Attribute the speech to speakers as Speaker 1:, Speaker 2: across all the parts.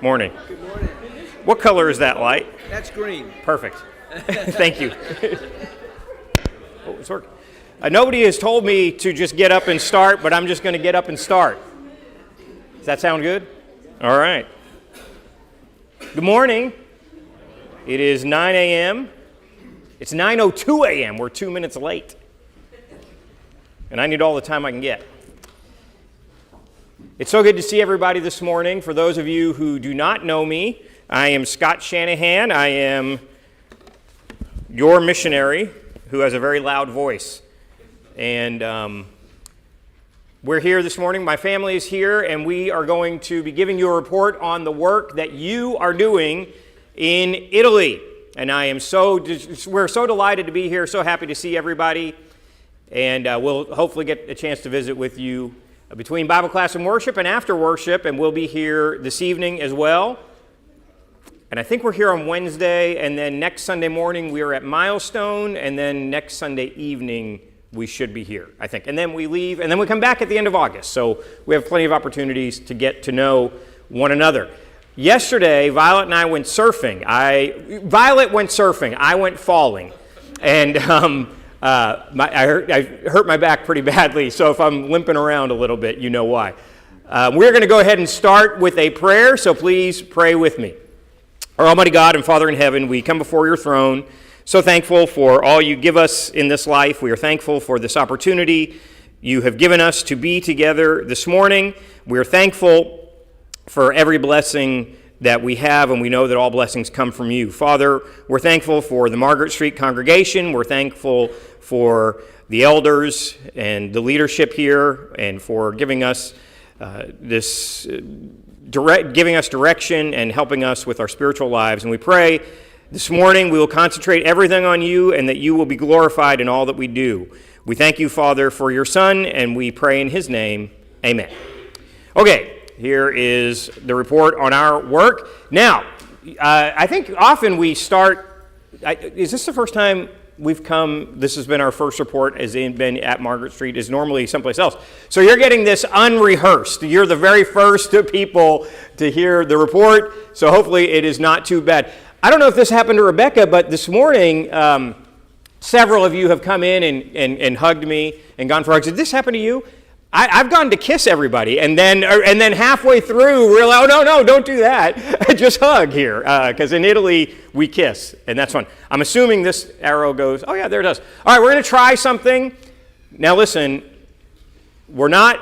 Speaker 1: Morning.
Speaker 2: Good morning.
Speaker 1: What color is that light?
Speaker 2: That's green.
Speaker 1: Perfect. Thank you. Oh, it's working. Nobody has told me to just get up and start, but I'm just going to get up and start. Does that sound good? All right. Good morning. It is 9 a.m. It's 9:02 a.m. We're 2 minutes late. And I need all the time I can get. It's so good to see everybody this morning. For those of you who do not know me, I am Scott Shanahan. I am your missionary who has a very loud voice. And we're here this morning. My family is here, and we are going to be giving you a report on the work that you are doing in Italy. And we're so delighted to be here, so happy to see everybody. And we'll hopefully get a chance to visit with you between Bible class and worship and after worship, and we'll be here this evening as well. And I think we're here on Wednesday, and then next Sunday morning we are at Milestone, and then next Sunday evening we should be here, I think. And then we leave, and then we come back at the end of August. So we have plenty of opportunities to get to know one another. Yesterday, Violet and I went surfing. Violet went surfing. I went falling. And I hurt my back pretty badly, so if I'm limping around a little bit, you know why. We're going to go ahead and start with a prayer, so please pray with me. Our Almighty God and Father in heaven, we come before your throne, so thankful for all you give us in this life. We are thankful for this opportunity you have given us to be together this morning. We are thankful for every blessing that we have, and we know that all blessings come from you. Father, we're thankful for the Margaret Street congregation. We're thankful for the elders and the leadership here, and for giving us giving us direction and helping us with our spiritual lives. And we pray this morning we will concentrate everything on you, and that you will be glorified in all that we do. We thank you, Father, for your Son, and we pray in his name. Amen. Okay. Here is the report on our work. Now, I think often we start, is this the first time we've come, this has been our first report, has been at Margaret Street, is normally someplace else. So you're getting this unrehearsed. You're the very first people to hear the report, so hopefully it is not too bad. I don't know if this happened to Rebecca, but this morning, several of you have come in and hugged me and gone for hugs. Did this happen to you? I've gone to kiss everybody, and then halfway through, realize, oh, no, don't do that. Just hug here, because in Italy, we kiss, and that's fun. I'm assuming this arrow goes, oh, yeah, there it does. All right, we're going to try something. Now, listen, I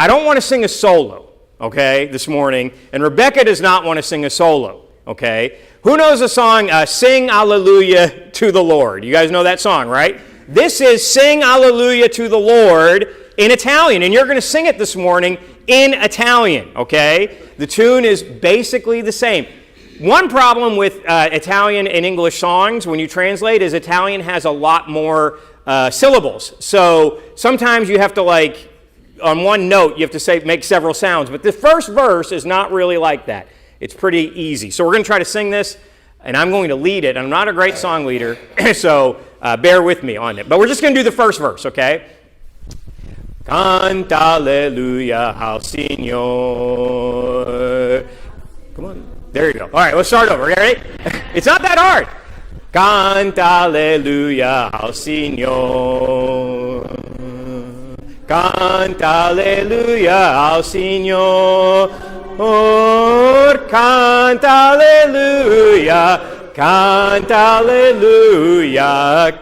Speaker 1: don't want to sing a solo, okay, this morning, and Rebecca does not want to sing a solo, okay? Who knows the song, Sing Alleluia to the Lord? You guys know that song, right? This is Sing Alleluia to the Lord in Italian, and you're going to sing it this morning in Italian, okay? The tune is basically the same. One problem with Italian and English songs when you translate is Italian has a lot more syllables. So sometimes you have to, on one note, you have to make several sounds. But the first verse is not really like that. It's pretty easy. So we're going to try to sing this, and I'm going to lead it. I'm not a great song leader, so bear with me on it. But we're just going to do the first verse, okay? Canta alleluia al Signore. Come on. There you go. All right, let's start over. Ready? It's not that hard. Canta alleluia al Signore. Canta alleluia al Signore. Canta alleluia. Canta alleluia,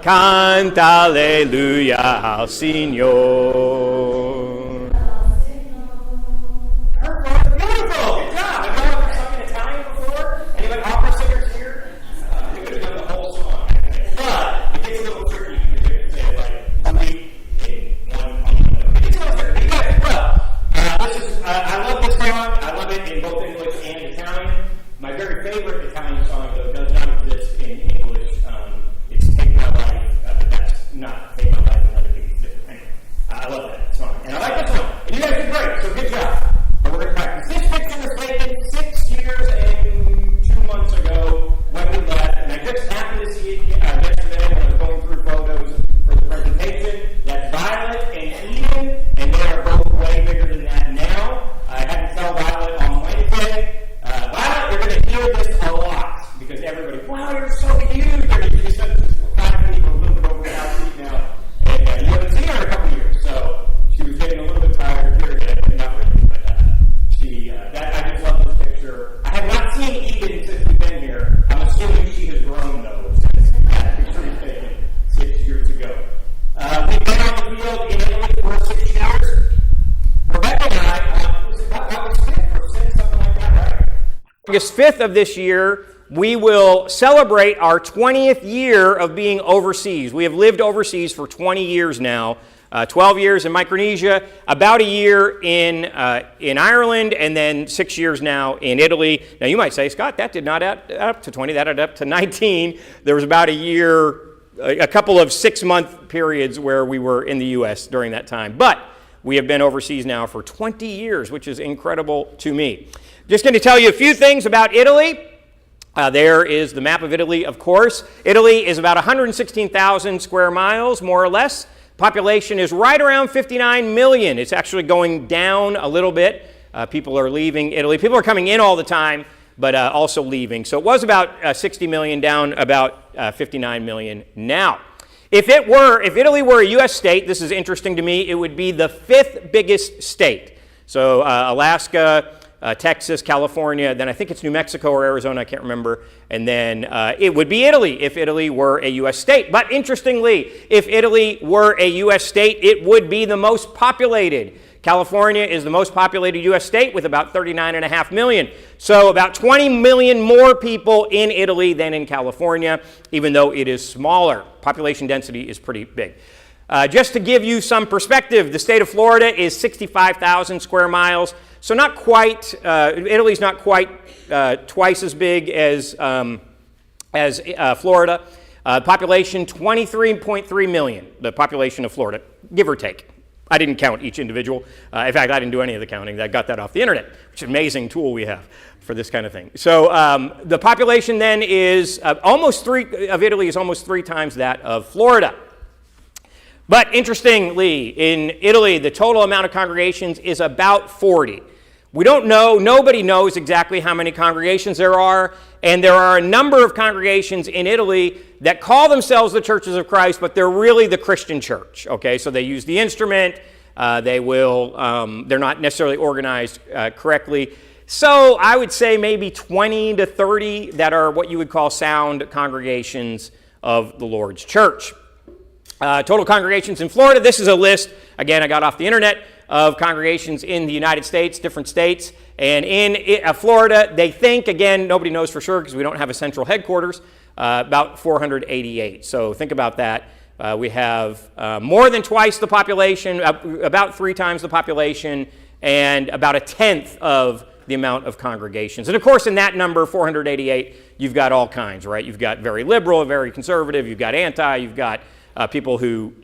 Speaker 1: canta alleluia al Signore. Beautiful, good job. Have you ever sung in Italian before? Anybody opera singers here? You could have done the whole song. But it gets a little tricky. You could say it in one. It's a little tricky. You got it well. I love this song. I love it in both English and Italian. My very favorite Italian song, though, does not exist in English. It's Take My Life, but that's not Take My Life and Let It Be different. Anyway, I love that song. And I like this one. And you guys did great, so good job. But we're going to practice. This picture was taken 6 years and 2 months ago when we left. And I just happened to see it yesterday when I was going through photos for the presentation. That's Violet and Eden, and they are both way bigger than that now. I had to tell Violet on Wednesday. Violet August 5th of this year, we will celebrate our 20th year of being overseas. We have lived overseas for 20 years now. 12 years in Micronesia, about a year in Ireland, and then 6 years now in Italy. Now you might say, Scott, that did not add up to 20, that added up to 19. There was about a year, a couple of 6-month periods where we were in the U.S. during that time. But we have been overseas now for 20 years, which is incredible to me. Just going to tell you a few things about Italy. There is the map of Italy, of course. Italy is about 116,000 square miles, more or less. Population is right around 59 million. It's actually going down a little bit. People are leaving Italy. People are coming in all the time, but also leaving. So it was about 60 million, down about 59 million now. If Italy were a U.S. state, this is interesting to me, it would be the 5th biggest state. So Alaska, Texas, California, then I think it's New Mexico or Arizona, I can't remember, and then it would be Italy if Italy were a U.S. state. But interestingly, if Italy were a U.S. state, it would be the most populated. California is the most populated U.S. state with about 39.5 million. So about 20 million more people in Italy than in California, even though it is smaller. Population density is pretty big. Just to give you some perspective, the state of Florida is 65,000 square miles. So not quite, Italy's not quite twice as big as Florida. Population 23.3 million, the population of Florida, give or take. I didn't count each individual. In fact, I didn't do any of the counting. I got that off the internet, which is an amazing tool we have for this kind of thing. So the population then is Italy is almost 3 times that of Florida. But interestingly, in Italy, the total amount of congregations is about 40. We don't know, nobody knows exactly how many congregations there are, and there are a number of congregations in Italy that call themselves the Churches of Christ, but they're really the Christian church, okay? So they use the instrument, they're not necessarily organized correctly. So I would say maybe 20 to 30 that are what you would call sound congregations of the Lord's church. Total congregations in Florida, this is a list, again, I got off the internet, of congregations in the United States, different states. And in Florida, they think, again, nobody knows for sure because we don't have a central headquarters, about 488. So think about that. We have more than twice the population, about 3 times the population, and about 1/10 of the amount of congregations. And of course, in that number, 488, you've got all kinds, right? You've got very liberal, very conservative, you've got anti, you've got people who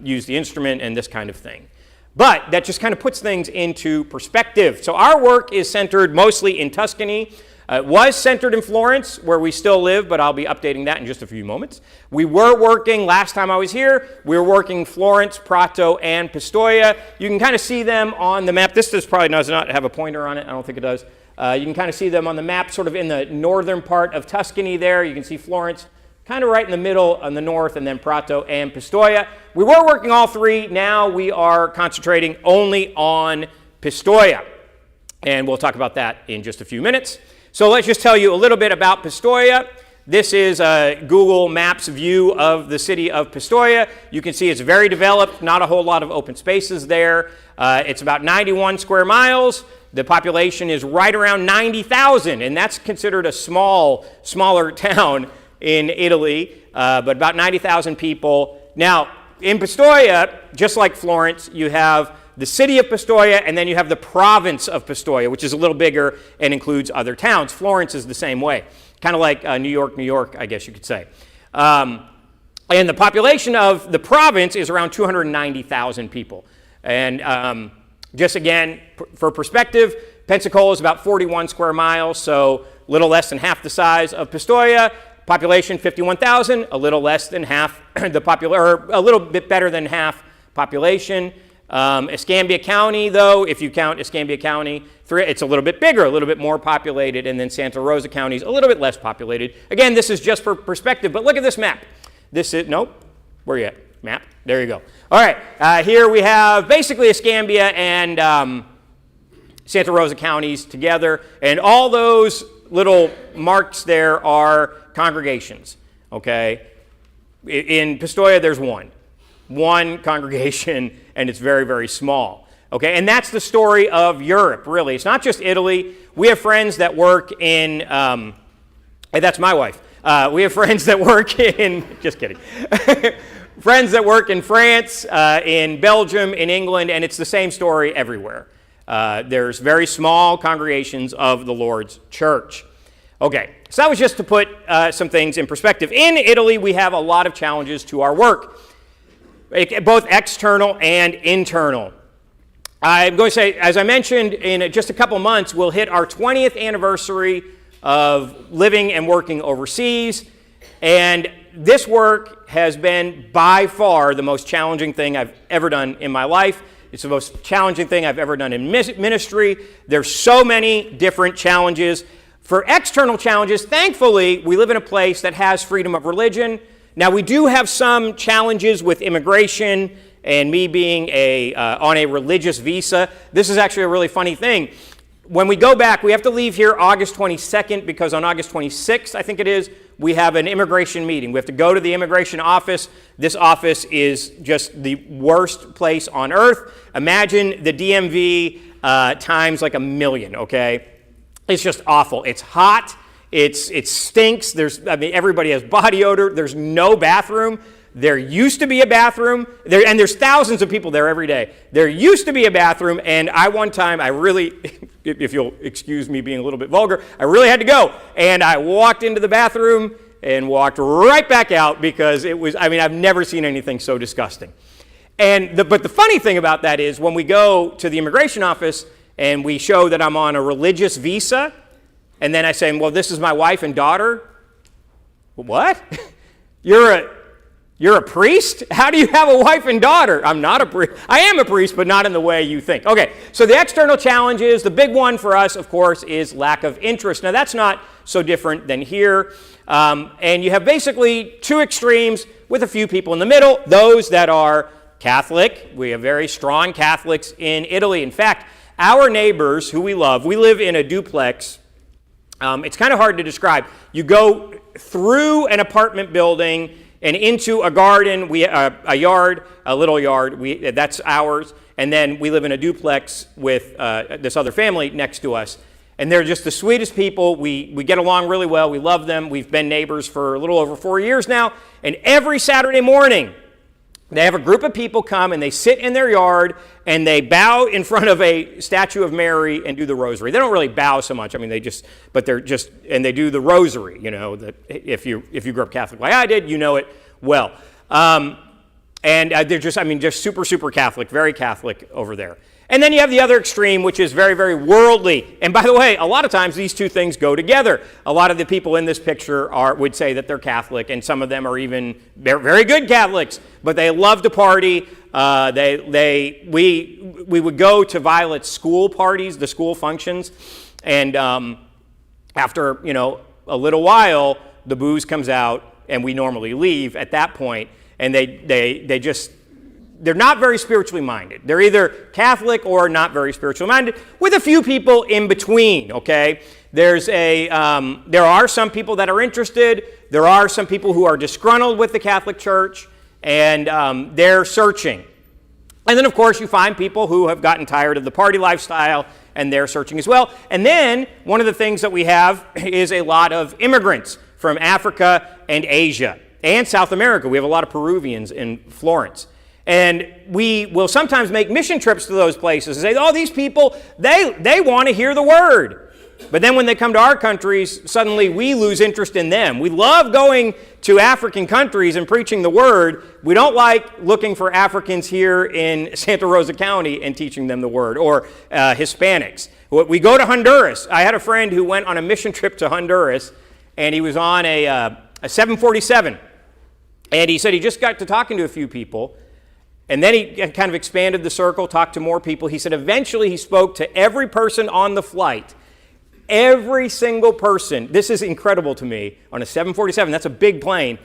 Speaker 1: use the instrument and this kind of thing. But that just kind of puts things into perspective. So our work is centered mostly in Tuscany. It was centered in Florence, where we still live, but I'll be updating that in just a few moments. We were working, last time I was here, we were working Florence, Prato, and Pistoia. You can kind of see them on the map. This probably does not have a pointer on it. I don't think it does. You can kind of see them on the map, sort of in the northern part of Tuscany there. You can see Florence, kind of right in the middle on the north, and then Prato and Pistoia. We were working all 3. Now we are concentrating only on Pistoia. And we'll talk about that in just a few minutes. So let's just tell you a little bit about Pistoia. This is a Google Maps view of the city of Pistoia. You can see it's very developed, not a whole lot of open spaces there. It's about 91 square miles. The population is right around 90,000, and that's considered a smaller town in Italy, but about 90,000 people. Now, in Pistoia, just like Florence, you have the city of Pistoia, and then you have the province of Pistoia, which is a little bigger and includes other towns. Florence is the same way, kind of like New York, I guess you could say. And the population of the province is around 290,000 people. And just again, for perspective, Pensacola is about 41 square miles, so a little less than half the size of Pistoia. Population 51,000, a little less than half or a little bit better than half population. Escambia County, though, if you count Escambia County, it's a little bit bigger, a little bit more populated, and then Santa Rosa County is a little bit less populated. Again, this is just for perspective, but look at this map. Where are you at? Map, there you go. All right, here we have basically Escambia and Santa Rosa counties together, and all those little marks there are congregations, okay? In Pistoia, there's one congregation, and it's very, very small. Okay, and that's the story of Europe, really. It's not just Italy. We have friends that work in, hey, that's my wife. We have friends that work in, just kidding, friends that work in France, in Belgium, in England, and it's the same story everywhere. There's very small congregations of the Lord's church. Okay, so that was just to put some things in perspective. In Italy, we have a lot of challenges to our work, both external and internal. I'm going to say, as I mentioned, in just a couple months, we'll hit our 20th anniversary of living and working overseas, and this work has been by far the most challenging thing I've ever done in my life. It's the most challenging thing I've ever done in ministry. There's so many different challenges. For external challenges, thankfully, we live in a place that has freedom of religion. Now, we do have some challenges with immigration and me being on a religious visa. This is actually a really funny thing. When we go back, we have to leave here August 22nd because on August 26th, I think it is, we have an immigration meeting. We have to go to the immigration office. This office is just the worst place on earth. Imagine the DMV times like 1,000,000, okay? It's just awful. It's hot. It stinks. Everybody has body odor. There's no bathroom. There used to be a bathroom, and there's thousands of people there every day. There used to be a bathroom, and one time, I really, if you'll excuse me being a little bit vulgar, I really had to go. And I walked into the bathroom and walked right back out because it was, I've never seen anything so disgusting. But the funny thing about that is when we go to the immigration office and we show that I'm on a religious visa, and then I say, well, this is my wife and daughter. What? You're a priest? How do you have a wife and daughter? I'm not a priest. I am a priest, but not in the way you think. Okay, so the external challenges, the big one for us, of course, is lack of interest. Now, that's not so different than here. And you have basically two extremes with a few people in the middle, those that are Catholic. We have very strong Catholics in Italy. In fact, our neighbors, who we love, we live in a duplex. It's kind of hard to describe. You go through an apartment building and into a garden, a yard, a little yard, that's ours, and then we live in a duplex with this other family next to us. And they're just the sweetest people. We get along really well. We love them. We've been neighbors for a little over 4 years now. And every Saturday morning, they have a group of people come and they sit in their yard and they bow in front of a statue of Mary and do the rosary. They don't really bow so much. And they do the rosary, that if you grew up Catholic like I did, you know it well. And they're just super, super Catholic, very Catholic over there. And then you have the other extreme, which is very, very worldly. And by the way, a lot of times these two things go together. A lot of the people in this picture would say that they're Catholic, and some of them are even very good Catholics, but they love to party. We would go to Violet's school parties, the school functions, and after a little while, the booze comes out, and we normally leave at that point, and they're not very spiritually minded. They're either Catholic or not very spiritually minded, with a few people in between, okay? There are some people that are interested. There are some people who are disgruntled with the Catholic Church, and they're searching. And then, of course, you find people who have gotten tired of the party lifestyle, and they're searching as well. And then, one of the things that we have is a lot of immigrants from Africa and Asia and South America. We have a lot of Peruvians in Florence. And we will sometimes make mission trips to those places and say, oh, these people, they want to hear the word. But then when they come to our countries, suddenly we lose interest in them. We love going to African countries and preaching the word. We don't like looking for Africans here in Santa Rosa County and teaching them the word, or Hispanics. We go to Honduras. I had a friend who went on a mission trip to Honduras, and he was on a 747. And he said he just got to talking to a few people. And then he kind of expanded the circle, talked to more people. He said eventually he spoke to every person on the flight. Every single person, this is incredible to me, on a 747, that's a big plane,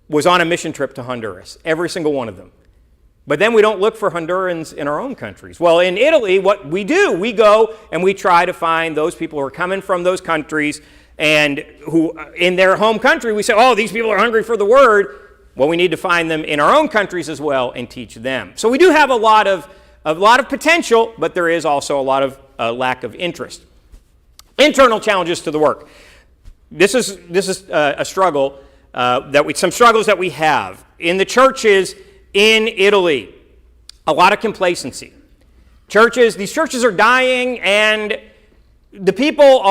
Speaker 1: was on a mission trip to Honduras. Every single one of them. But then we don't look for Hondurans in our own countries. Well, in Italy, what we do, we go and we try to find those people who are coming from those countries and who, in their home country, we say, oh, these people are hungry for the word. Well, we need to find them in our own countries as well and teach them. So we do have a lot of lot of potential, but there is also a lot of lack of interest. Internal challenges to the work. This is a struggle some struggles that we have in the churches in Italy. A lot of complacency. These churches are dying, and the people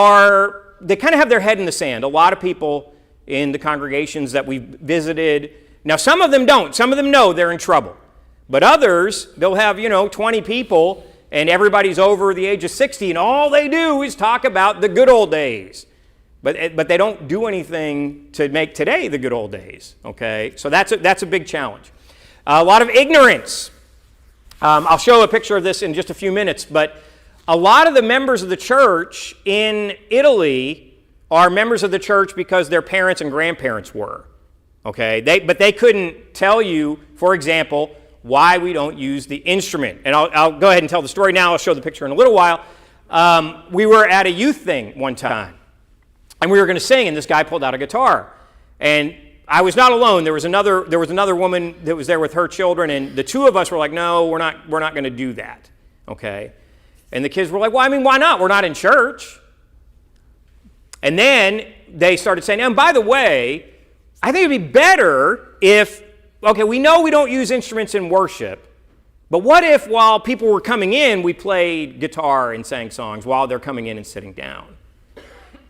Speaker 1: they kind of have their head in the sand. A lot of people in the congregations that we've visited. Now, some of them don't. Some of them know they're in trouble. But others, they'll have, 20 people, and everybody's over the age of 60, and all they do is talk about the good old days. But they don't do anything to make today the good old days, okay? So that's a big challenge. A lot of ignorance. I'll show a picture of this in just a few minutes, but a lot of the members of the church in Italy are members of the church because their parents and grandparents were, okay? But they couldn't tell you, for example, why we don't use the instrument. And I'll go ahead and tell the story now. I'll show the picture in a little while. We were at a youth thing one time, and we were going to sing, and this guy pulled out a guitar. And I was not alone. There was another woman that was there with her children, and the two of us were like, no, we're not going to do that, okay? And the kids were like, well, why not? We're not in church. And then they started saying, and by the way, I think it'd be better if, okay, we know we don't use instruments in worship, but what if while people were coming in, we played guitar and sang songs while they're coming in and sitting down?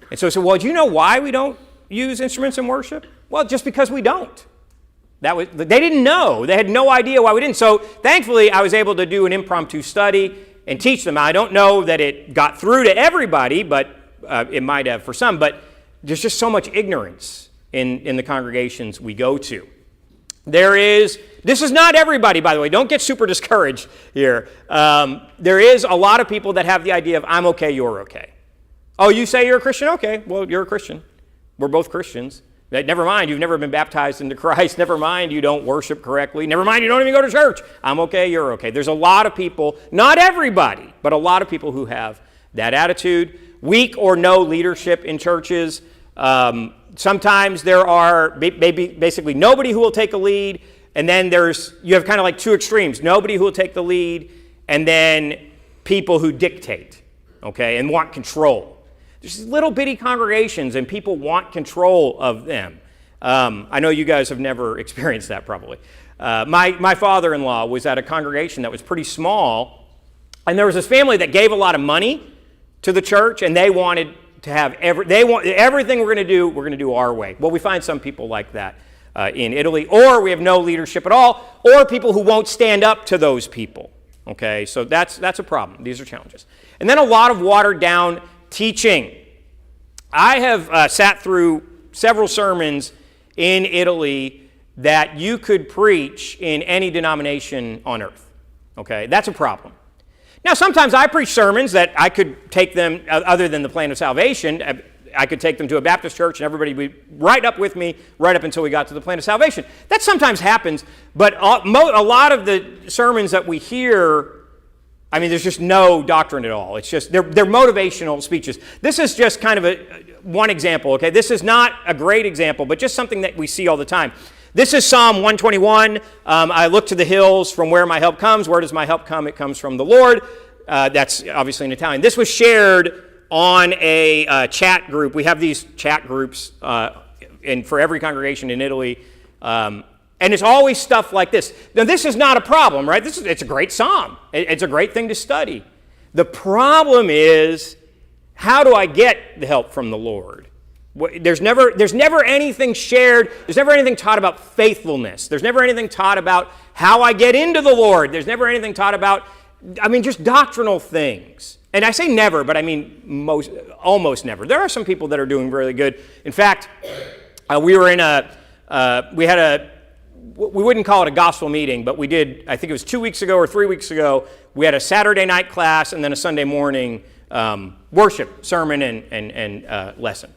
Speaker 1: And so I said, well, do you know why we don't use instruments in worship? Well, just because we don't. They didn't know. They had no idea why we didn't. So thankfully, I was able to do an impromptu study and teach them. I don't know that it got through to everybody, but it might have for some. But there's just so much ignorance in the congregations we go to. This is not everybody, by the way. Don't get super discouraged here. There is a lot of people that have the idea of, I'm okay, you're okay. Oh, you say you're a Christian? Okay, well, you're a Christian. We're both Christians. Never mind, you've never been baptized into Christ. Never mind, you don't worship correctly. Never mind, you don't even go to church. I'm okay, you're okay. There's a lot of people, not everybody, but a lot of people who have that attitude. Weak or no leadership in churches. Sometimes there are basically nobody who will take a lead, and then you have kind of like two extremes. Nobody who will take the lead, and then people who dictate, okay, and want control. There's these little bitty congregations, and people want control of them. I know you guys have never experienced that probably. My father-in-law was at a congregation that was pretty small, and there was this family that gave a lot of money to the church, and they wanted to have everything we're going to do our way. Well, we find some people like that in Italy, or we have no leadership at all, or people who won't stand up to those people. Okay, so that's a problem. These are challenges. And then a lot of watered down teaching. I have sat through several sermons in Italy that you could preach in any denomination on earth. Okay, that's a problem. Now, sometimes I preach sermons that I could take them, other than the plan of salvation, I could take them to a Baptist church and everybody would be right up with me right up until we got to the plan of salvation. That sometimes happens, but a lot of the sermons that we hear, there's just no doctrine at all. It's just, they're motivational speeches. This is just kind of one example, okay? This is not a great example, but just something that we see all the time. This is Psalm 121. I look to the hills from where my help comes. Where does my help come? It comes from the Lord. That's obviously in Italian. This was shared on a chat group. We have these chat groups for every congregation in Italy. And it's always stuff like this. Now, this is not a problem, right? It's a great psalm. It's a great thing to study. The problem is, how do I get the help from the Lord? There's never anything shared. There's never anything taught about faithfulness. There's never anything taught about how I get into the Lord. There's never anything taught about, just doctrinal things. And I say never, but almost never. There are some people that are doing really good. In fact, we wouldn't call it a gospel meeting, but we did, I think it was 2 weeks ago or 3 weeks ago, we had a Saturday night class and then a Sunday morning worship, sermon, and lesson.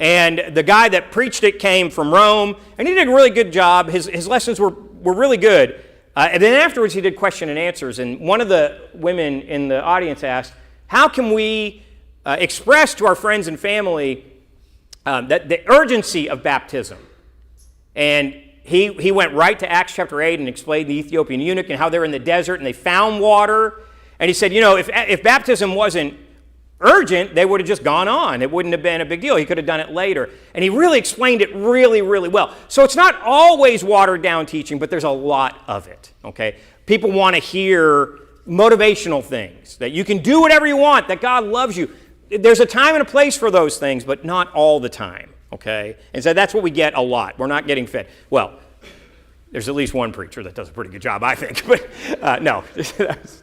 Speaker 1: And the guy that preached it came from Rome, and he did a really good job. His lessons were really good. And then afterwards, he did question and answers. And one of the women in the audience asked, how can we express to our friends and family that the urgency of baptism? And he went right to Acts chapter 8 and explained the Ethiopian eunuch and how they're in the desert and they found water. And he said, if baptism wasn't urgent, they would have just gone on. It wouldn't have been a big deal. He could have done it later. And he really explained it really, really well. So it's not always watered down teaching, but there's a lot of it, okay? People want to hear motivational things, that you can do whatever you want, that God loves you. There's a time and a place for those things, but not all the time, okay? And so that's what we get a lot. We're not getting fed. Well, there's at least one preacher that does a pretty good job, I think. But no,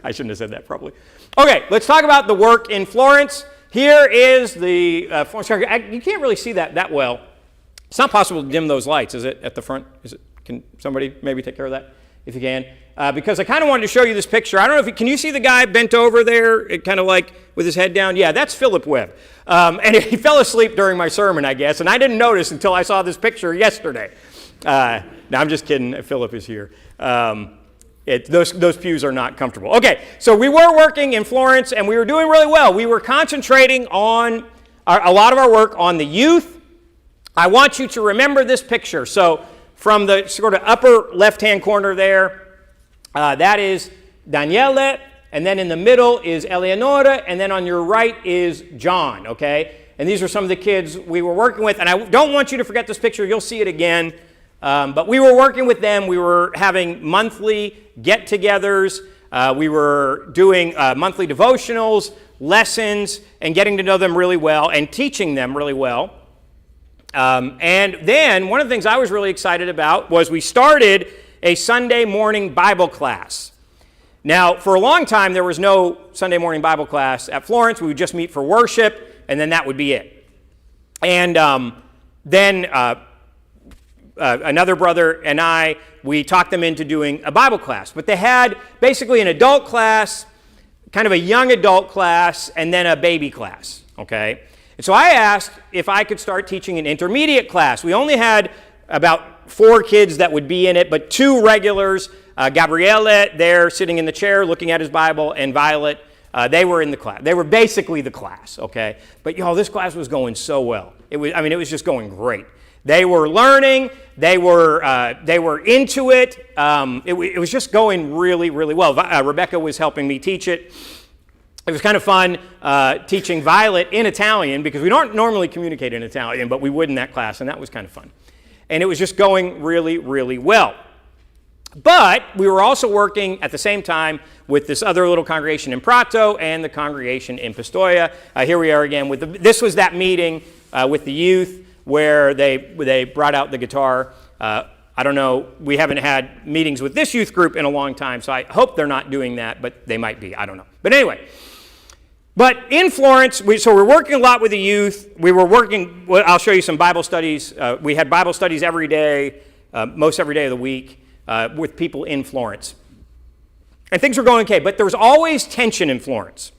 Speaker 1: I shouldn't have said that probably. Okay, let's talk about the work in Florence. Here is the Florence. You can't really see that well. It's not possible to dim those lights, is it, at the front? Can somebody maybe take care of that, if you can? Because I kind of wanted to show you this picture. I don't know if can you see the guy bent over there, kind of like with his head down? Yeah, that's Philip Webb. And he fell asleep during my sermon, I guess, and I didn't notice until I saw this picture yesterday. No, I'm just kidding. Philip is here. Those pews are not comfortable. Okay, so we were working in Florence, and we were doing really well. We were concentrating on a lot of our work on the youth. I want you to remember this picture. So from the sort of upper left-hand corner there, that is Daniele, and then in the middle is Eleonora, and then on your right is John, okay? And these are some of the kids we were working with, and I don't want you to forget this picture. You'll see it again. But we were working with them. We were having monthly get-togethers. We were doing monthly devotionals, lessons, and getting to know them really well and teaching them really well. And then one of the things I was really excited about was we started a Sunday morning Bible class. Now, for a long time, there was no Sunday morning Bible class at Florence. We would just meet for worship, and then that would be it. And then another brother and I, we talked them into doing a Bible class. But they had basically an adult class, kind of a young adult class, and then a baby class, okay? And so I asked if I could start teaching an intermediate class. We only had about 4 kids that would be in it, but 2 regulars, Gabriele there sitting in the chair looking at his Bible, and Violet, they were in the class. They were basically the class, okay? But this class was going so well. It was just going great. They were learning. They were into it. It was just going really, really well. Rebecca was helping me teach it. It was kind of fun teaching Violet in Italian because we don't normally communicate in Italian, but we would in that class, and that was kind of fun. And it was just going really, really well. But we were also working at the same time with this other little congregation in Prato and the congregation in Pistoia. Here we are again. This was that meeting with the youth where they brought out the guitar. I don't know. We haven't had meetings with this youth group in a long time, so I hope they're not doing that, but they might be. I don't know. But anyway. But in Florence, we're working a lot with the youth. We were working, I'll show you some Bible studies. We had Bible studies every day, most every day of the week, with people in Florence. And things were going okay, but there was always tension in Florence.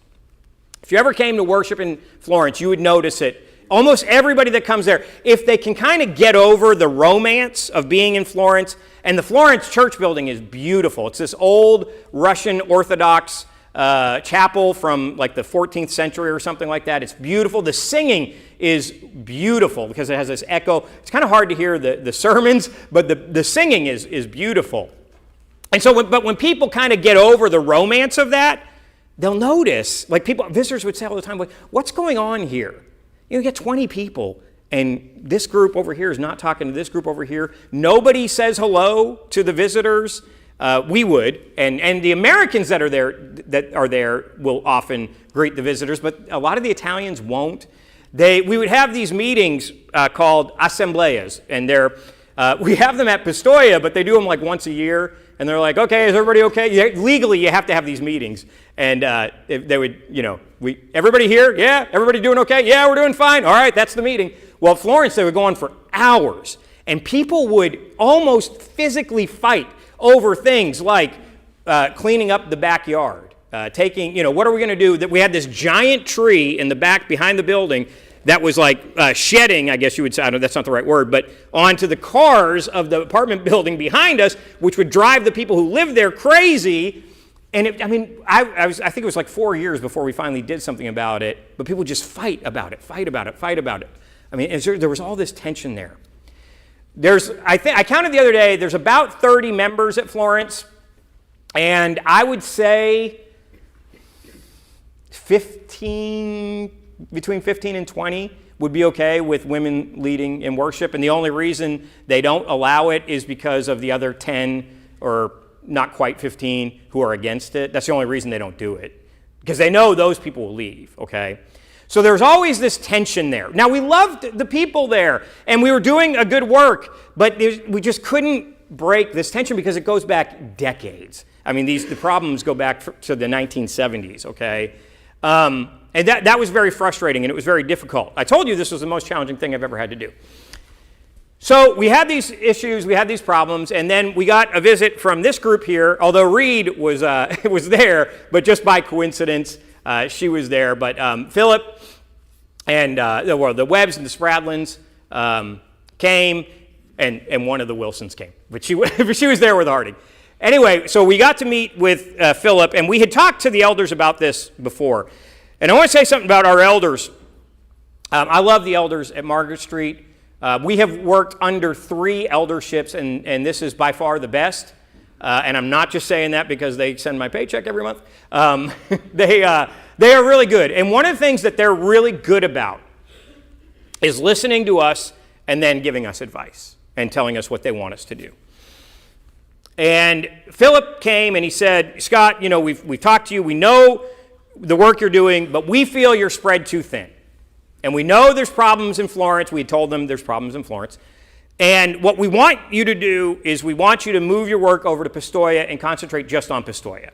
Speaker 1: If you ever came to worship in Florence, you would notice it. Almost everybody that comes there, if they can kind of get over the romance of being in Florence, and the Florence church building is beautiful. It's this old Russian Orthodox chapel from like the 14th century or something like that. It's beautiful. The singing is beautiful because it has this echo. It's kind of hard to hear the sermons, but the singing is beautiful. And so, but when people kind of get over the romance of that, they'll notice, like visitors would say all the time, like, what's going on here? You get 20 people, and this group over here is not talking to this group over here. Nobody says hello to the visitors. We would, and the Americans that are there will often greet the visitors, but a lot of the Italians won't. We would have these meetings called assembleas, and we have them at Pistoia, but they do them like once a year, and they're like, okay, is everybody okay? Legally, you have to have these meetings, and they would, everybody here? Yeah, everybody doing okay? Yeah, we're doing fine. All right, that's the meeting. Well, at Florence, they would go on for hours, and people would almost physically fight over things like cleaning up the backyard, what are we going to do? That we had this giant tree in the back behind the building that was like shedding, I guess you would say, I don't know, that's not the right word, but onto the cars of the apartment building behind us, which would drive the people who lived there crazy. And I think it was like 4 years before we finally did something about it, but people would just fight about it. I mean, there was all this tension there. I counted the other day, there's about 30 members at Florence, and I would say between 15 and 20 would be okay with women leading in worship, and the only reason they don't allow it is because of the other 10 or not quite 15 who are against it. That's the only reason they don't do it, because they know those people will leave, okay? So there's always this tension there. Now, we loved the people there, and we were doing a good work, but we just couldn't break this tension because it goes back decades. I mean, the problems go back to the 1970s, okay? And that was very frustrating, and it was very difficult. I told you this was the most challenging thing I've ever had to do. So we had these issues, we had these problems, and then we got a visit from this group here, although Reed was there, but just by coincidence, she was there. But Philip and the Webbs and the Spradlins came, and one of the Wilsons came, but she was there with Harding. Anyway, so we got to meet with Philip, and we had talked to the elders about this before. And I want to say something about our elders. I love the elders at Margaret Street. We have worked under 3 elderships, and this is by far the best. And I'm not just saying that because they send my paycheck every month. They are really good. And one of the things that they're really good about is listening to us and then giving us advice and telling us what they want us to do. And Philip came and he said, Scott, we've talked to you. We know the work you're doing, but we feel you're spread too thin. And we know there's problems in Florence. We told them there's problems in Florence. And what we want you to do is we want you to move your work over to Pistoia and concentrate just on Pistoia.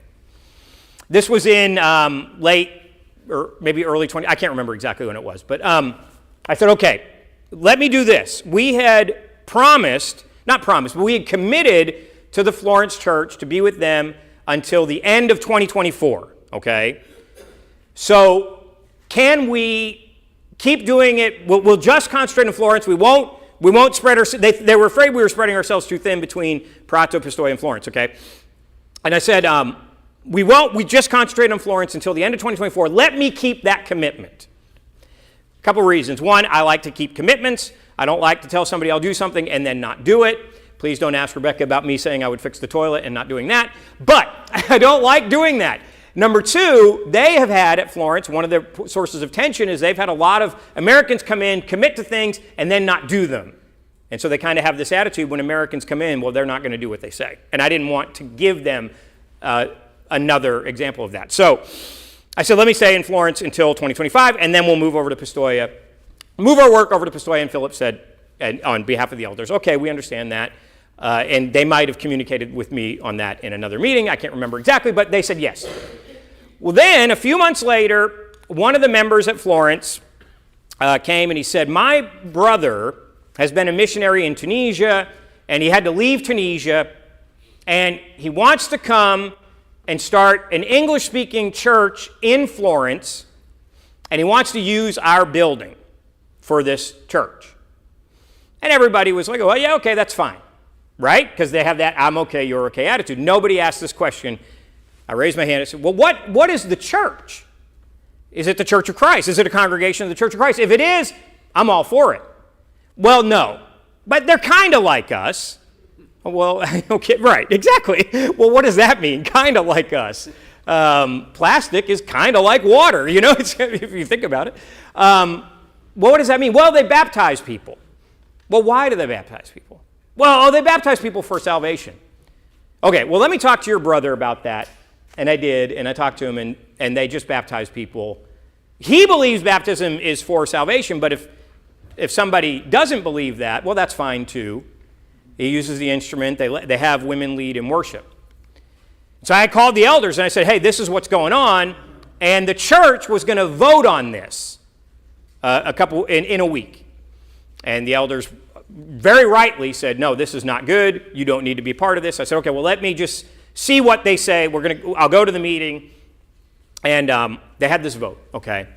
Speaker 1: This was in late or maybe early 20, I can't remember exactly when it was. But I said, okay, let me do this. We had but we had committed to the Florence church to be with them until the end of 2024, okay? So can we keep doing it? We'll just concentrate on Florence. We won't spread they were afraid we were spreading ourselves too thin between Prato, Pistoia, and Florence, okay? And I said, we just concentrate on Florence until the end of 2024. Let me keep that commitment. A couple reasons. One, I like to keep commitments. I don't like to tell somebody I'll do something and then not do it. Please don't ask Rebecca about me saying I would fix the toilet and not doing that. But I don't like doing that. Number 2, they have had at Florence, one of their sources of tension is they've had a lot of Americans come in, commit to things, and then not do them. And so they kind of have this attitude when Americans come in, well, they're not going to do what they say. And I didn't want to give them another example of that. So I said, let me stay in Florence until 2025, and then we'll move over to Pistoia. Move our work over to Pistoia, and Philip said, on behalf of the elders, okay, we understand that. And they might have communicated with me on that in another meeting. I can't remember exactly, but they said yes. Well, then, a few months later, one of the members at Florence came and he said, my brother has been a missionary in Tunisia, and he had to leave Tunisia, and he wants to come and start an English-speaking church in Florence, and he wants to use our building for this church. And everybody was like, oh, yeah, okay, that's fine. Right? Because they have that I'm okay, you're okay attitude. Nobody asked this question. I raised my hand and said, well, what is the church? Is it the Church of Christ? Is it a congregation of the Church of Christ? If it is, I'm all for it. Well, no. But they're kind of like us. Well, okay, right, exactly. Well, what does that mean? Kind of like us. Plastic is kind of like water, if you think about it. Well, what does that mean? Well, they baptize people. Well, why do they baptize people? Well, they baptize people for salvation. Okay, well, let me talk to your brother about that. And I did, and I talked to him, and they just baptize people. He believes baptism is for salvation, but if somebody doesn't believe that, well, that's fine too. He uses the instrument. They have women lead in worship. So I called the elders, and I said, hey, this is what's going on. And the church was going to vote on this in a week. And the elders very rightly said, no, this is not good. You don't need to be part of this. I said, okay, well, let me just see what they say. I'll go to the meeting. And they had this vote, okay?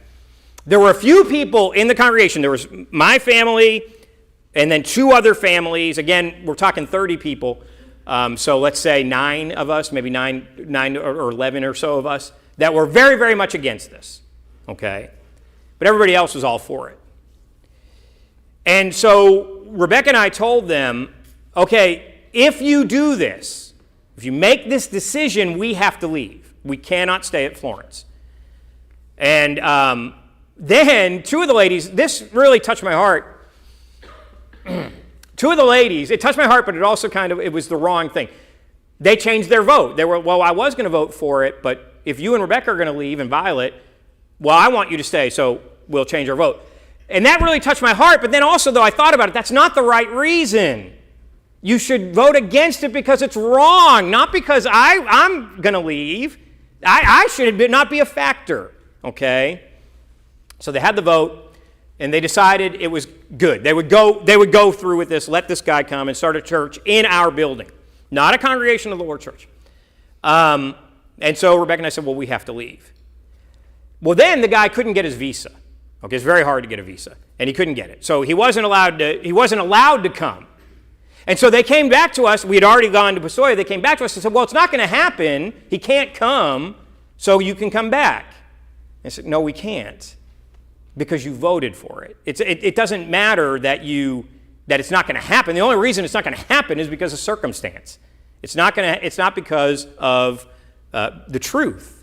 Speaker 1: There were a few people in the congregation. There was my family and then 2 other families. Again, we're talking 30 people. So let's say 9 of us, maybe 9 or 11 or so of us, that were very, very much against this, okay? But everybody else was all for it. And so Rebecca and I told them, okay, if you do this, if you make this decision, we have to leave. We cannot stay at Florence. And then two of the ladies, this really touched my heart. Two of the ladies, it touched my heart, but it also it was the wrong thing. They changed their vote. They were, well, I was going to vote for it, but if you and Rebecca are going to leave and Violet, well, I want you to stay, so we'll change our vote. And that really touched my heart, but then also, though, I thought about it, that's not the right reason. You should vote against it because it's wrong, not because I'm going to leave. I should not be a factor, okay? So they had the vote, and they decided it was good. They would go through with this, let this guy come and start a church in our building, not a congregation of the Lord church. And so Rebecca and I said, well, we have to leave. Well, then the guy couldn't get his visa. Okay, it's very hard to get a visa, and he couldn't get it. So he wasn't allowed to come. And so they came back to us. We had already gone to Pistoia. They came back to us and said, well, it's not going to happen. He can't come, so you can come back. I said, no, we can't, because you voted for it. It doesn't matter that it's not going to happen. The only reason it's not going to happen is because of circumstance. It's not because of the truth.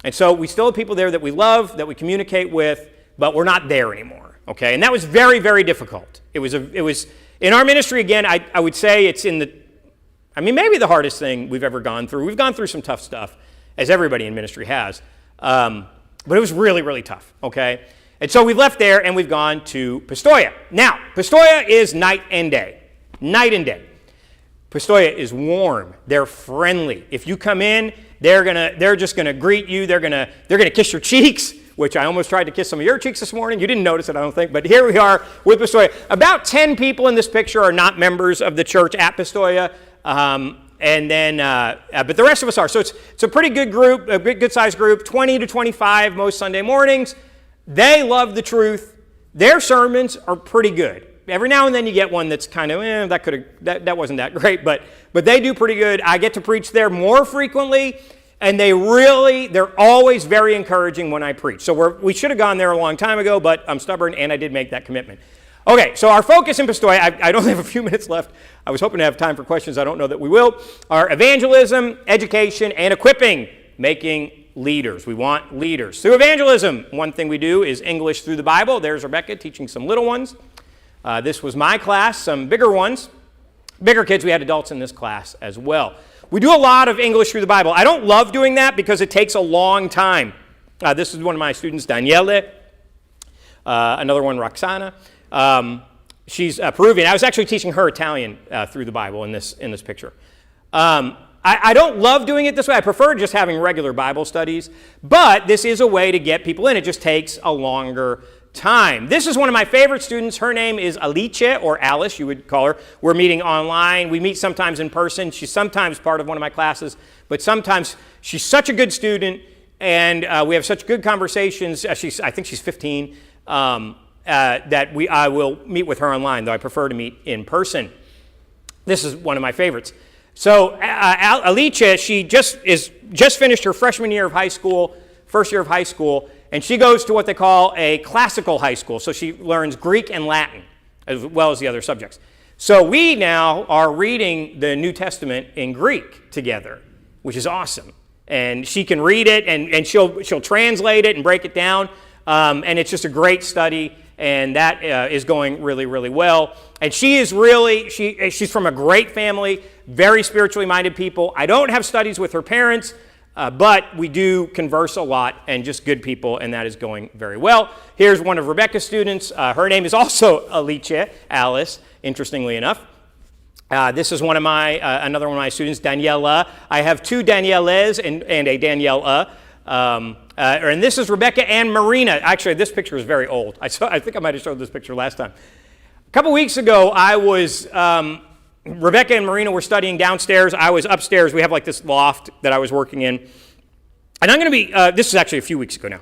Speaker 1: And so we still have people there that we love, that we communicate with, but we're not there anymore. Okay, and that was very, very difficult. It was in our ministry, again, I would say it's maybe the hardest thing we've ever gone through. We've gone through some tough stuff, as everybody in ministry has. But it was really, really tough, okay? And so we've left there and we've gone to Pistoia. Now, Pistoia is night and day. Night and day. Pistoia is warm. They're friendly. If you come in, they're just gonna greet you. They're gonna kiss your cheeks, which I almost tried to kiss some of your cheeks this morning. You didn't notice it, I don't think, but here we are with Pistoia. About 10 people in this picture are not members of the church at Pistoia, but the rest of us are. So it's a pretty good group, a good-sized group, 20 to 25 most Sunday mornings. They love the truth. Their sermons are pretty good. Every now and then you get one that's kind of, that wasn't that great, but they do pretty good. I get to preach there more frequently, and they're always very encouraging when I preach. So we should have gone there a long time ago, but I'm stubborn, and I did make that commitment. Okay, so our focus in Pistoia, I don't have a few minutes left. I was hoping to have time for questions. I don't know that we will. Are evangelism, education, and equipping, making leaders. We want leaders. Through evangelism, one thing we do is English through the Bible. There's Rebecca teaching some little ones. This was my class, some bigger ones. Bigger kids, we had adults in this class as well. We do a lot of English through the Bible. I don't love doing that because it takes a long time. This is one of my students, Daniele. Another one, Roxana. She's Peruvian. I was actually teaching her Italian through the Bible in this picture. I don't love doing it this way. I prefer just having regular Bible studies, but this is a way to get people in. It just takes a longer time. This is one of my favorite students. Her name is Alice, or Alice, you would call her. We're meeting online. We meet sometimes in person. She's sometimes part of one of my classes, but sometimes she's such a good student, and we have such good conversations. I think she's 15, that I will meet with her online, though I prefer to meet in person. This is one of my favorites. So Alice, she just finished her freshman year of high school, first year of high school, and she goes to what they call a classical high school. So she learns Greek and Latin, as well as the other subjects. So we now are reading the New Testament in Greek together, which is awesome. And she can read it, and she'll translate it and break it down. And it's just a great study, and that is going really, really well. And she's from a great family, very spiritually minded people. I don't have studies with her parents, but we do converse a lot, and just good people, and that is going very well. Here's one of Rebecca's students. Her name is also Alice, interestingly enough. This is another one of my students, Daniela. I have two Danieles and a Daniela. And this is Rebecca and Marina. Actually, this picture is very old. I think I might have showed this picture last time. A couple weeks ago, Rebecca and Marina were studying downstairs. I was upstairs. We have like this loft that I was working in. And I'm going to be, this is actually a few weeks ago now.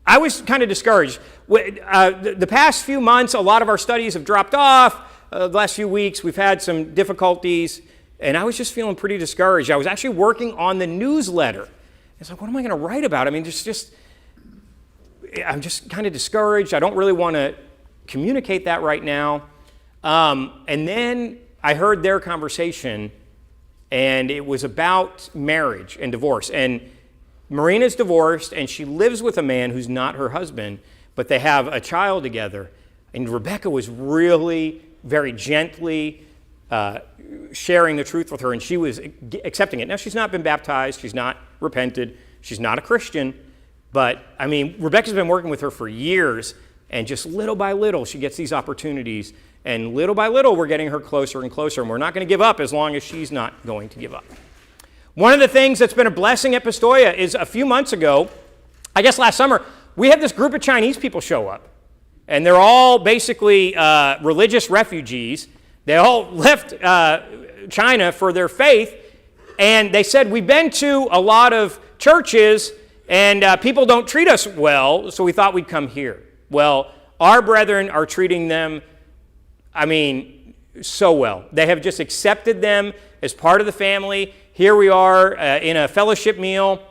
Speaker 1: I was kind of discouraged. The past few months, a lot of our studies have dropped off. The last few weeks, we've had some difficulties. And I was just feeling pretty discouraged. I was actually working on the newsletter. It's like, what am I going to write about? I mean, I'm just kind of discouraged. I don't really want to communicate that right now. And then I heard their conversation, and it was about marriage and divorce. And Marina's divorced, and she lives with a man who's not her husband, but they have a child together. And Rebecca was really very gently sharing the truth with her, and she was accepting it. Now, she's not been baptized. She's not repented. She's not a Christian. But, I mean, Rebecca's been working with her for years, and just little by little, she gets these opportunities. And little by little, we're getting her closer and closer, and we're not going to give up as long as she's not going to give up. One of the things that's been a blessing at Pistoia is a few months ago, I guess last summer, we had this group of Chinese people show up. And they're all basically religious refugees. They all left China for their faith. And they said, we've been to a lot of churches, and people don't treat us well, so we thought we'd come here. Well, our brethren are treating them, I mean, so well. They have just accepted them as part of the family. Here we are in a fellowship meal.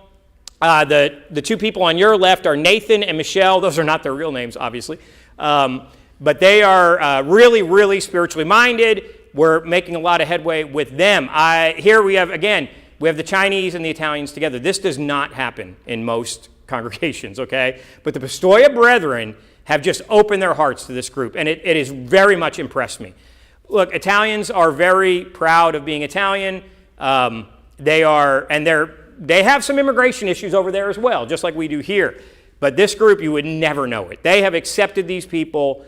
Speaker 1: The two people on your left are Nathan and Michelle. Those are not their real names, obviously. But they are really, really spiritually minded. We're making a lot of headway with them. Here we have, again, we have the Chinese and the Italians together. This does not happen in most congregations, okay? But the Pistoia brethren have just opened their hearts to this group, and it has very much impressed me. Look, Italians are very proud of being Italian. They have some immigration issues over there as well, just like we do here. But this group, you would never know it. They have accepted these people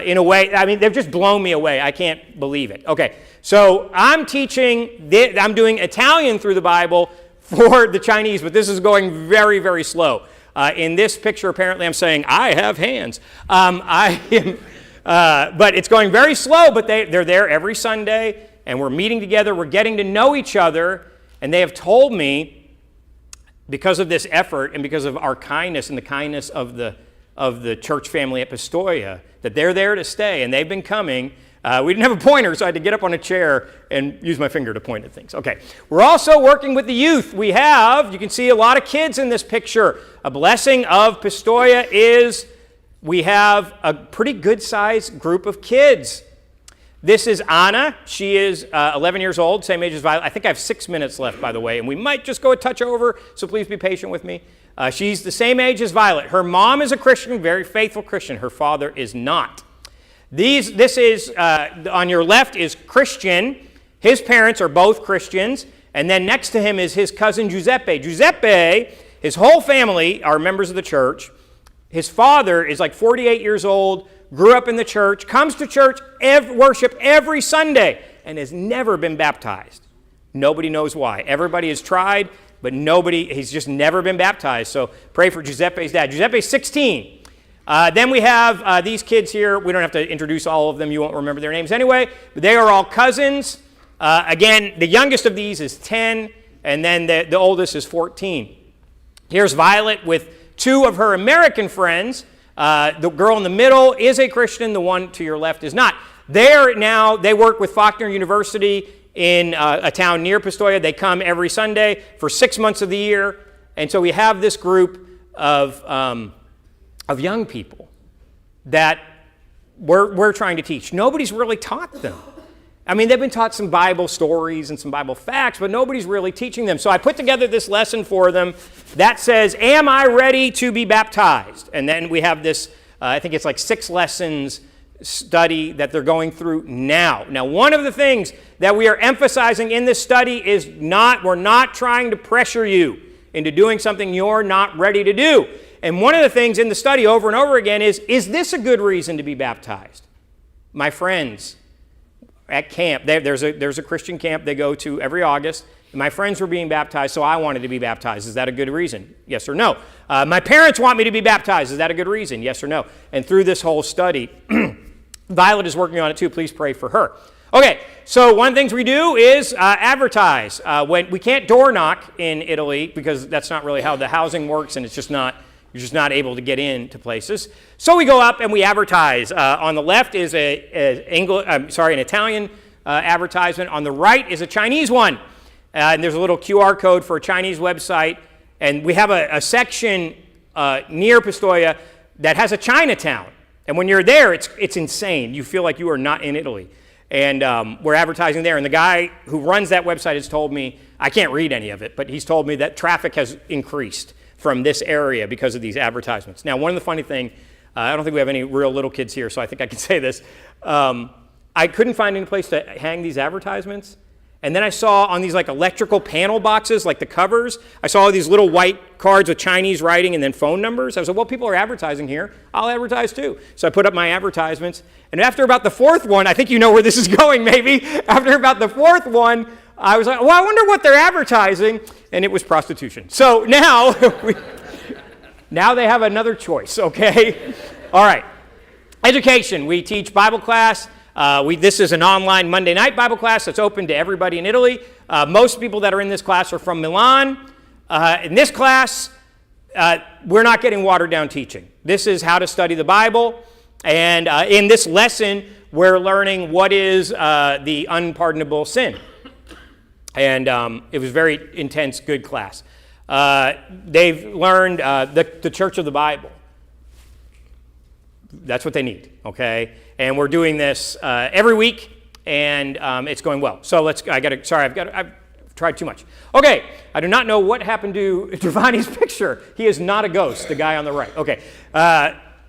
Speaker 1: in a way, I mean, they've just blown me away. I can't believe it. Okay, so I'm doing Italian through the Bible for the Chinese, but this is going very, very slow. In this picture, apparently, I'm saying, I have hands. But it's going very slow, but they're there every Sunday, and we're meeting together. We're getting to know each other, and they have told me, because of this effort and because of our kindness and the kindness of the church family at Pistoia, that they're there to stay, and they've been coming. We didn't have a pointer, so I had to get up on a chair and use my finger to point at things. Okay, we're also working with the youth. You can see a lot of kids in this picture. A blessing of Pistoia is we have a pretty good-sized group of kids. This is Anna. She is 11 years old, same age as Violet. I think I have 6 minutes left, by the way, and we might just go a touch over, so please be patient with me. She's the same age as Violet. Her mom is a Christian, very faithful Christian. Her father is not. This is, on your left is Christian. His parents are both Christians. And then next to him is his cousin Giuseppe. Giuseppe, his whole family are members of the church. His father is like 48 years old, grew up in the church, comes to church, worship every Sunday, and has never been baptized. Nobody knows why. Everybody has tried, but he's just never been baptized. So pray for Giuseppe's dad. Giuseppe's 16. Then we have these kids here. We don't have to introduce all of them. You won't remember their names anyway. But they are all cousins. Again, the youngest of these is 10, and then the oldest is 14. Here's Violet with two of her American friends. The girl in the middle is a Christian. The one to your left is not. They work with Faulkner University in a town near Pistoia. They come every Sunday for 6 months of the year. And so we have this group of young people that we're trying to teach. Nobody's really taught them. I mean, they've been taught some Bible stories and some Bible facts, but nobody's really teaching them. So I put together this lesson for them that says, am I ready to be baptized? And then we have this, I think it's like 6 lessons study that they're going through now. Now, one of the things that we are emphasizing in this study is we're not trying to pressure you into doing something you're not ready to do. And one of the things in the study over and over again is this a good reason to be baptized? My friends, at camp, there's a Christian camp they go to every August. And my friends were being baptized, so I wanted to be baptized. Is that a good reason? Yes or no? My parents want me to be baptized. Is that a good reason? Yes or no? And through this whole study, Violet is working on it too. Please pray for her. Okay, so one of the things we do is advertise. When we can't door knock in Italy because that's not really how the housing works, and you're just not able to get into places. So we go up and we advertise. On the left is an Italian advertisement. On the right is a Chinese one. And there's a little QR code for a Chinese website. And we have a section near Pistoia that has a Chinatown. And when you're there, it's insane. You feel like you are not in Italy. And we're advertising there. And the guy who runs that website has told me, I can't read any of it, but he's told me that traffic has increased from this area because of these advertisements. Now, one of the funny things, I don't think we have any real little kids here, so I think I can say this. I couldn't find any place to hang these advertisements. And then I saw on these like electrical panel boxes, like the covers, I saw these little white cards with Chinese writing and then phone numbers. I was like, well, people are advertising here. I'll advertise too. So I put up my advertisements. And after about the fourth one, I think you know where this is going maybe. After about the fourth one, I was like, well, I wonder what they're advertising. And it was prostitution. So now, now they have another choice, okay? All right. Education. We teach Bible class. This is an online Monday night Bible class that's open to everybody in Italy. Most people that are in this class are from Milan. In this class, we're not getting watered down teaching. This is how to study the Bible. And in this lesson, we're learning what is the unpardonable sin. And it was a very intense, good class. They've learned the Church of the Bible. That's what they need, okay? And we're doing this every week, and it's going well. So I've tried too much. Okay, I do not know what happened to Giovanni's picture. He is not a ghost, the guy on the right. Okay,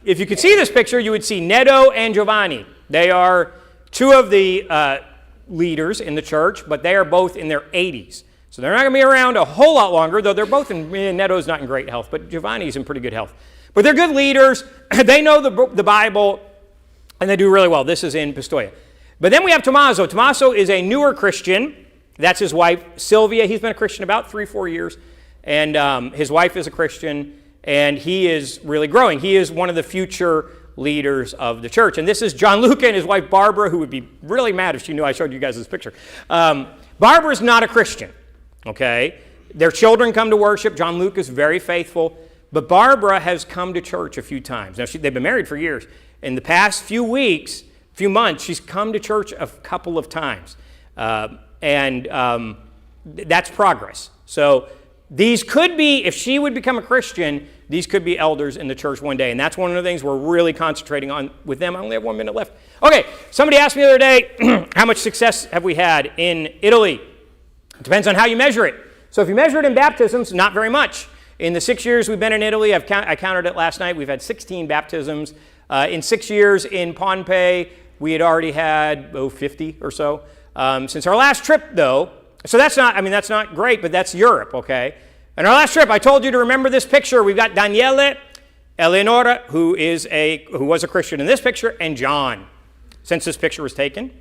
Speaker 1: if you could see this picture, you would see Neto and Giovanni. They are two of the leaders in the church, but they are both in their 80s. So they're not going to be around a whole lot longer, though they're both Neto's not in great health, but Giovanni's in pretty good health. But they're good leaders. They know the Bible, and they do really well. This is in Pistoia. But then we have Tommaso. Tommaso is a newer Christian. That's his wife, Sylvia. He's been a Christian about 3-4 years. And his wife is a Christian, and he is really growing. He is one of the future leaders of the church. And this is Gianluca and his wife, Barbara, who would be really mad if she knew I showed you guys this picture. Barbara's not a Christian, okay? Their children come to worship. Gianluca is very faithful. But Barbara has come to church a few times. Now, they've been married for years. In the past few months, she's come to church a couple of times. And that's progress. So these could be, if she would become a Christian, these could be elders in the church one day. And that's one of the things we're really concentrating on with them. I only have 1 minute left. Okay, somebody asked me the other day, how much success have we had in Italy? It depends on how you measure it. So if you measure it in baptisms, not very much. In the 6 years we've been in Italy, I counted it last night, we've had 16 baptisms. In 6 years in Pohnpei, we had already had 50 or so. Since our last trip, though, so that's not great, but that's Europe, okay? And our last trip, I told you to remember this picture. We've got Daniele, Eleonora, who was a Christian in this picture, and John. Since this picture was taken,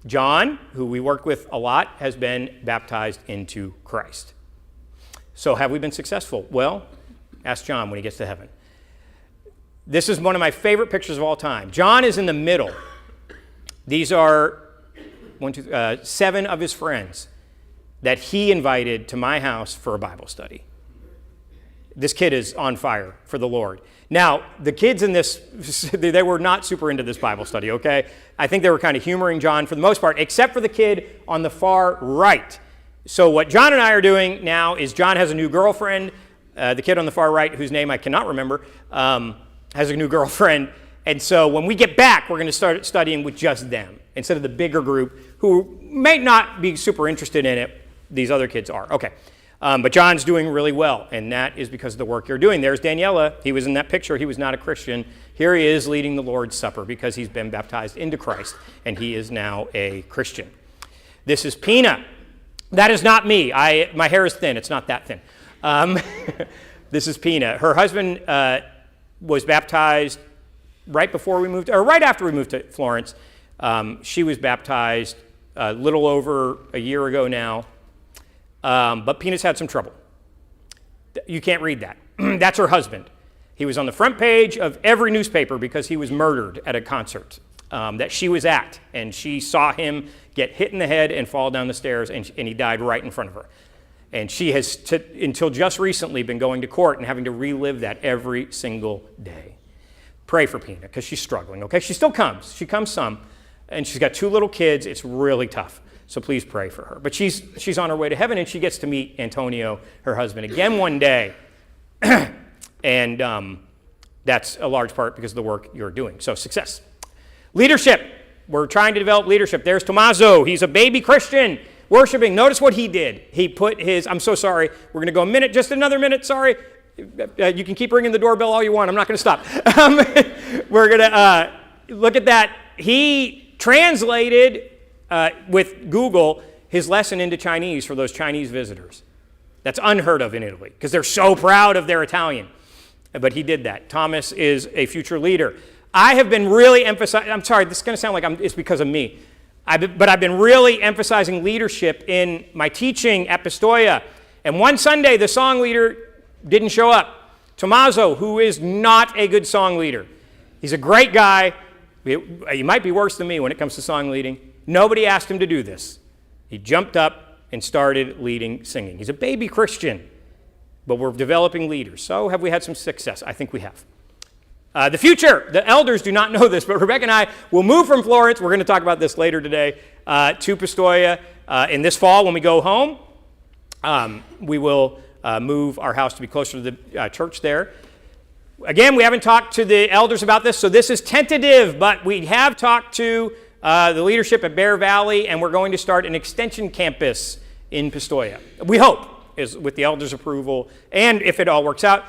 Speaker 1: John, who we work with a lot, has been baptized into Christ. So have we been successful? Well, ask John when he gets to heaven. This is one of my favorite pictures of all time. John is in the middle. These are 7 of his friends that he invited to my house for a Bible study. This kid is on fire for the Lord. Now, the kids in this, they were not super into this Bible study, okay? I think they were kind of humoring John for the most part, except for the kid on the far right. So what John and I are doing now is John has a new girlfriend. The kid on the far right, whose name I cannot remember, has a new girlfriend. And so when we get back, we're going to start studying with just them instead of the bigger group who may not be super interested in it. These other kids are. Okay. But John's doing really well, and that is because of the work you're doing. There's Daniela. He was in that picture. He was not a Christian. Here he is leading the Lord's Supper because he's been baptized into Christ, and he is now a Christian. This is Pina. That is not me. My hair is thin. It's not that thin. This is Pina. Her husband was baptized right after we moved to Florence. She was baptized a little over a year ago now. But Pina's had some trouble. You can't read that. That's her husband. He was on the front page of every newspaper because he was murdered at a concert that she was at. And she saw him get hit in the head and fall down the stairs, and he died right in front of her. And she has, until just recently, been going to court and having to relive that every single day. Pray for Pina, because she's struggling, okay? She still comes. She comes some, and she's got 2 little kids. It's really tough. So please pray for her. But she's on her way to heaven, and she gets to meet Antonio, her husband, again one day. And That's a large part because of the work you're doing. So success. Leadership. We're trying to develop leadership. There's Tommaso. He's a baby Christian worshiping. Notice what he did. He put his, I'm so sorry. We're going to go a minute, just another minute, sorry. You can keep ringing the doorbell all you want. I'm not going to stop. We're going to look at that. He translated with Google his lesson into Chinese for those Chinese visitors. That's unheard of in Italy because they're so proud of their Italian. But he did that. Thomas is a future leader. I have been really emphasizing, I'm sorry, this is going to sound like it's because of me. But I've been really emphasizing leadership in my teaching at Pistoia. And one Sunday, the song leader didn't show up. Tommaso, who is not a good song leader. He's a great guy. He might be worse than me when it comes to song leading. Nobody asked him to do this. He jumped up and started leading singing. He's a baby Christian, but we're developing leaders. So have we had some success? I think we have. The future, the elders do not know this, but Rebecca and I will move from Florence, we're going to talk about this later today, to Pistoia in this fall when we go home. We will move our house to be closer to the church there. Again, we haven't talked to the elders about this, so this is tentative, but we have talked to the leadership at Bear Valley, and we're going to start an extension campus in Pistoia. We hope, is with the elders' approval, and if it all works out.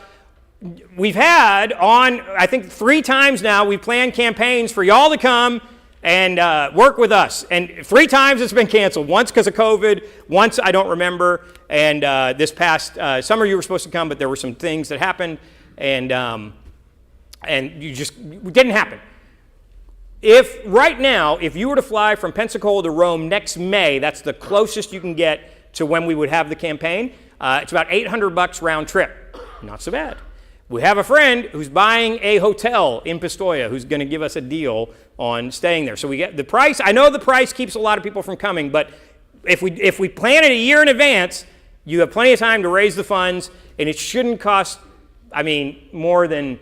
Speaker 1: We've had I think 3 times now, we've planned campaigns for y'all to come and work with us. And 3 times it's been canceled. Once because of COVID, once I don't remember. And this past summer you were supposed to come, but there were some things that happened, and it didn't happen. Right now, if you were to fly from Pensacola to Rome next May, that's the closest you can get to when we would have the campaign. It's about $800 round trip. Not so bad. We have a friend who's buying a hotel in Pistoia who's going to give us a deal on staying there. So we get the price. I know the price keeps a lot of people from coming, but if we plan it a year in advance, you have plenty of time to raise the funds, and it shouldn't cost, more than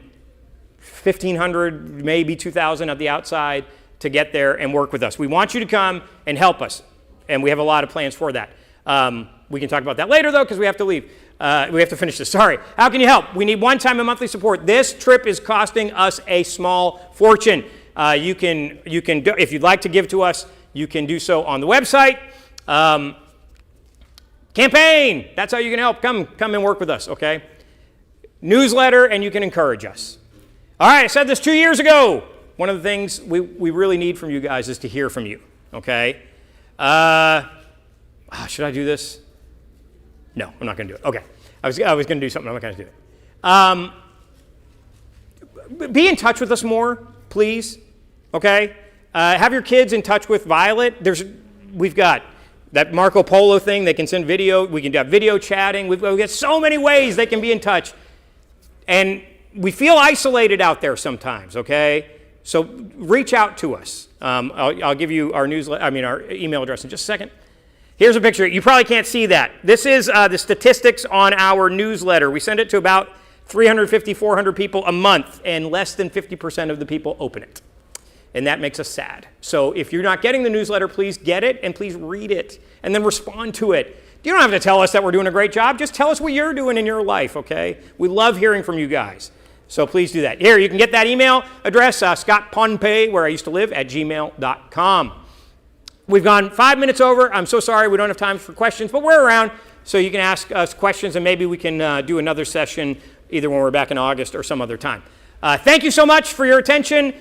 Speaker 1: $1,500, maybe $2,000 at the outside to get there and work with us. We want you to come and help us, and we have a lot of plans for that. We can talk about that later, though, because we have to leave. We have to finish this. Sorry. How can you help? We need one-time and monthly support. This trip is costing us a small fortune. You can if you'd like to give to us, you can do so on the website. Campaign. That's how you can help. Come and work with us, okay? Newsletter, and you can encourage us. All right, I said this 2 years ago. One of the things we really need from you guys is to hear from you, okay? Should I do this? No, I'm not going to do it. Okay. I was going to do something. I'm not going to do it. Be in touch with us more, please. Okay? Have your kids in touch with Violet. We've got that Marco Polo thing. They can send video. We can have video chatting. We've got so many ways they can be in touch. And we feel isolated out there sometimes, okay? So reach out to us. I'll give you our email address in just a second. Here's a picture. You probably can't see that. This is the statistics on our newsletter. We send it to about 350, 400 people a month, and less than 50% of the people open it. And that makes us sad. So if you're not getting the newsletter, please get it, and please read it, and then respond to it. You don't have to tell us that we're doing a great job. Just tell us what you're doing in your life, okay? We love hearing from you guys. So please do that. Here, you can get that email address, scottponpe, where I used to live, @gmail.com. We've gone 5 minutes over. I'm so sorry we don't have time for questions, but we're around, so you can ask us questions, and maybe we can do another session either when we're back in August or some other time. Thank you so much for your attention.